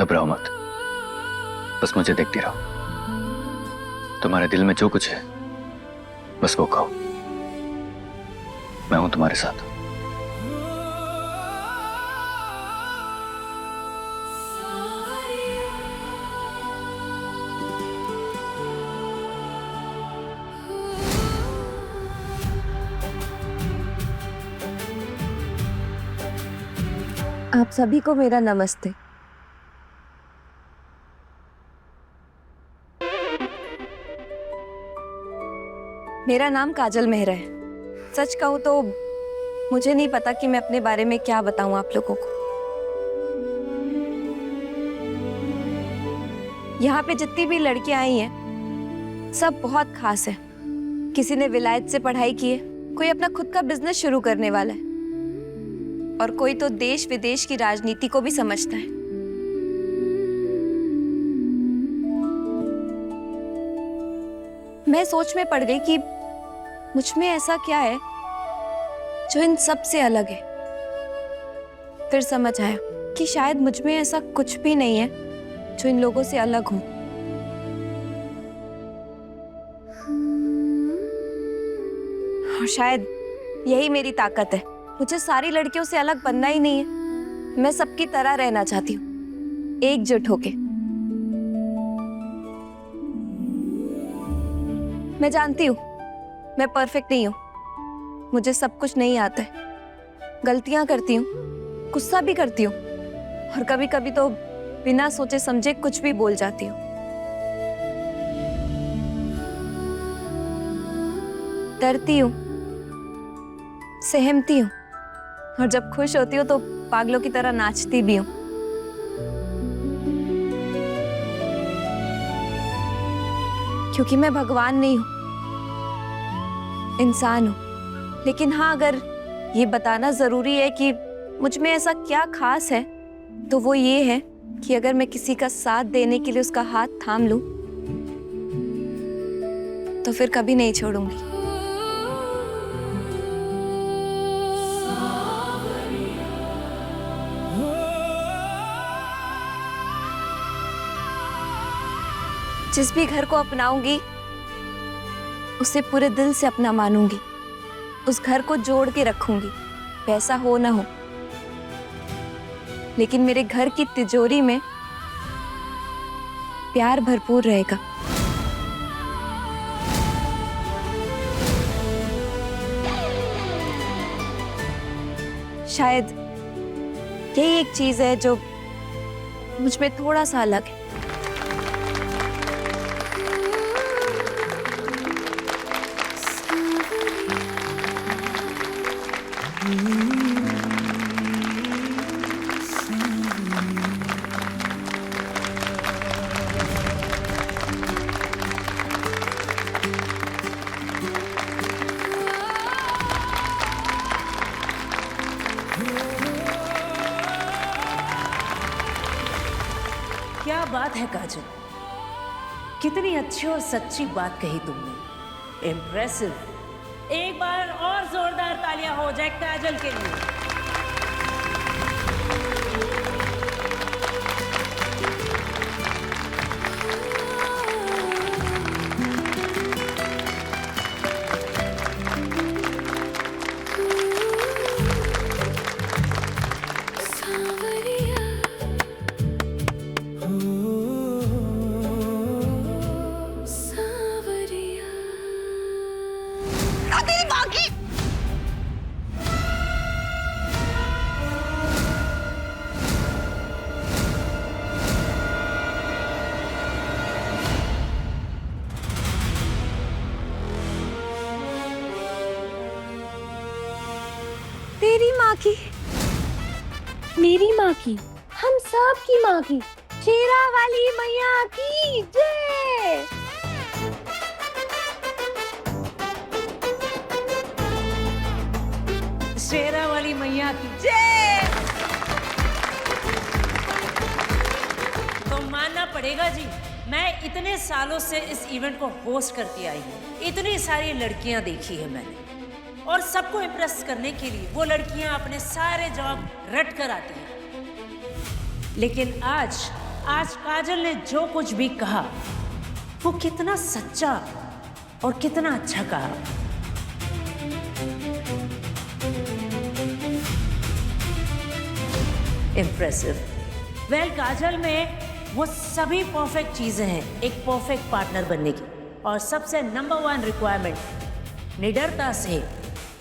घबराओ मत, बस मुझे देखती रहो। तुम्हारे दिल में जो कुछ है बस वो कहो, मैं हूं तुम्हारे साथ। आप सभी को मेरा नमस्ते। मेरा नाम काजल मेहरा है। सच कहूँ तो मुझे नहीं पता कि मैं अपने बारे में क्या बताऊं आप लोगों को। यहाँ पे जितनी भी लड़कियां आई हैं सब बहुत खास हैं। किसी ने विलायत से पढ़ाई की है, कोई अपना खुद का बिजनेस शुरू करने वाला है, और कोई तो देश विदेश की राजनीति को भी समझता है। मैं सोच में पड़ गई कि मुझ में ऐसा क्या है जो इन सब से अलग है। फिर समझ आया कि शायद मुझ में ऐसा कुछ भी नहीं है जो इन लोगों से अलग हो। और शायद यही मेरी ताकत है। मुझे सारी लड़कियों से अलग बनना ही नहीं है। मैं सबकी तरह रहना चाहती हूँ, एकजुट होके। मैं जानती हूँ मैं परफेक्ट नहीं हूँ, मुझे सब कुछ नहीं आता है। गलतियां करती हूँ, गुस्सा भी करती हूँ, और कभी कभी तो बिना सोचे समझे कुछ भी बोल जाती हूँ। डरती हूँ, सहमती हूँ, और जब खुश होती हूँ तो पागलों की तरह नाचती भी हूँ। क्योंकि मैं भगवान नहीं हूँ, इंसान हूँ। लेकिन हाँ, अगर ये बताना जरूरी है कि मुझ में ऐसा क्या खास है, तो वो ये है कि अगर मैं किसी का साथ देने के लिए उसका हाथ थाम लूं, तो फिर कभी नहीं छोड़ूंगी। जिस भी घर को अपनाऊंगी उसे पूरे दिल से अपना मानूंगी। उस घर को जोड़ के रखूंगी, पैसा हो ना हो, लेकिन मेरे घर की तिजोरी में प्यार भरपूर रहेगा। शायद यही एक चीज है जो मुझ में थोड़ा सा अलग है। क्या बात है काजल, कितनी अच्छी और सच्ची बात कही तुमने। इम्प्रेसिव। एक बार और जोरदार तालियां हो जाए काजल के लिए। तेरी माँ की, मेरी माँ की, हम सब की माँ की, शेरा वाली मैया की जय। शेरा वाली मैया की जय। तो मानना पड़ेगा जी, मैं इतने सालों से इस इवेंट को होस्ट करती आई हूँ। इतनी सारी लड़कियां देखी है मैंने, और सबको इम्प्रेस करने के लिए वो लड़कियां अपने सारे जवाब रट कर आती हैं। लेकिन आज आज काजल ने जो कुछ भी कहा वो कितना सच्चा और कितना अच्छा कहा। इम्प्रेसिव। वेल, काजल में वो सभी परफेक्ट चीजें हैं एक परफेक्ट पार्टनर बनने की, और सबसे नंबर 1 रिक्वायरमेंट निडरता से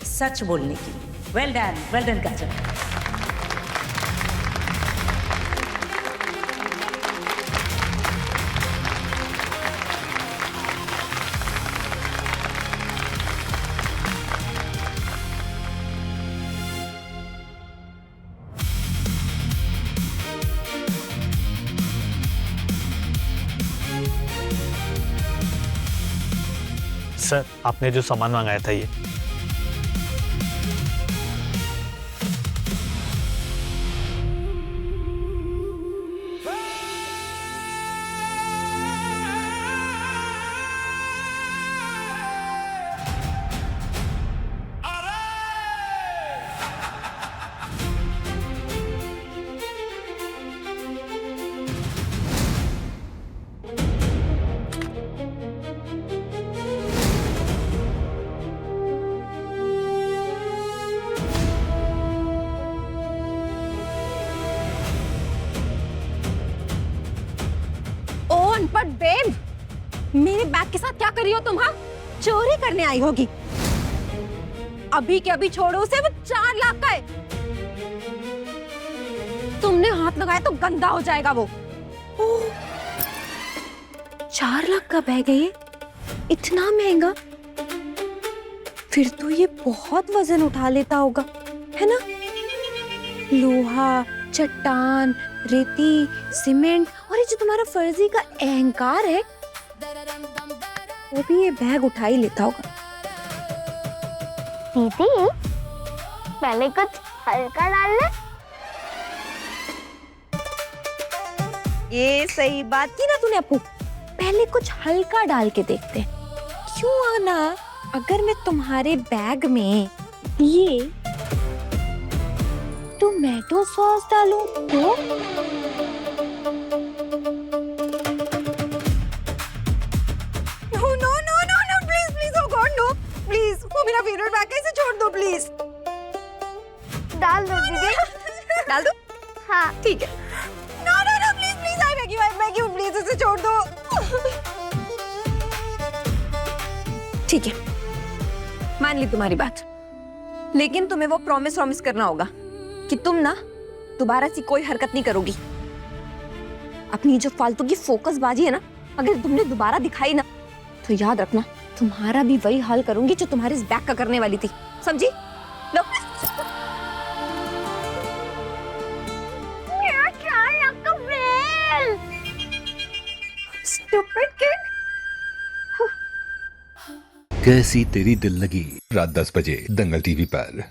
सच बोलने की। वेल डन काजल। सर, आपने जो सामान मंगाया था ये। अनपढ़ बेब, मेरे बैग के साथ क्या कर रही हो तुम? हाँ, चोरी करने आई होगी। अभी के अभी छोड़ो उसे, वो 4 लाख का है। तुमने हाथ लगाया तो गंदा हो जाएगा वो। 4 लाख का बैग है ये, इतना महंगा। फिर तो ये बहुत वजन उठा लेता होगा, है ना? लोहा, चट्टान, रेती, सीमेंट और ये जो तुम्हारा फर्जी का अहंकार है वो भी ये बैग उठा ही लेता होगा। दीदी, पहले कुछ हल्का डाल ले। ये सही बात की ना तूने अपू। पहले कुछ हल्का डाल के देखते हैं। क्यों आना, अगर मैं तुम्हारे बैग में ये टोमेटो सॉस डालूं तो? No please oh God no, please, वो मेरा फेवरेट बैग है, इसे छोड़ दो प्लीज। डाल दो दीदी। डाल दो? हाँ। ठीक है। No please I beg you please इसे छोड़ दो। ठीक है, मान ली तुम्हारी बात, लेकिन तुम्हें वो प्रॉमिस करना होगा कि तुम ना दोबारा सी कोई हरकत नहीं करोगी। अपनी जो फालतू की फोकस बाजी है ना, अगर तुमने दोबारा दिखाई ना तो याद रखना तुम्हारा भी वही हाल करूंगी जो तुम्हारे इस बैग का करने वाली थी, समझी? लो। मेरा 4 लाख का बिल। Stupid kid. कैसी तेरी दिल लगी, रात 10 बजे दंगल टीवी पर।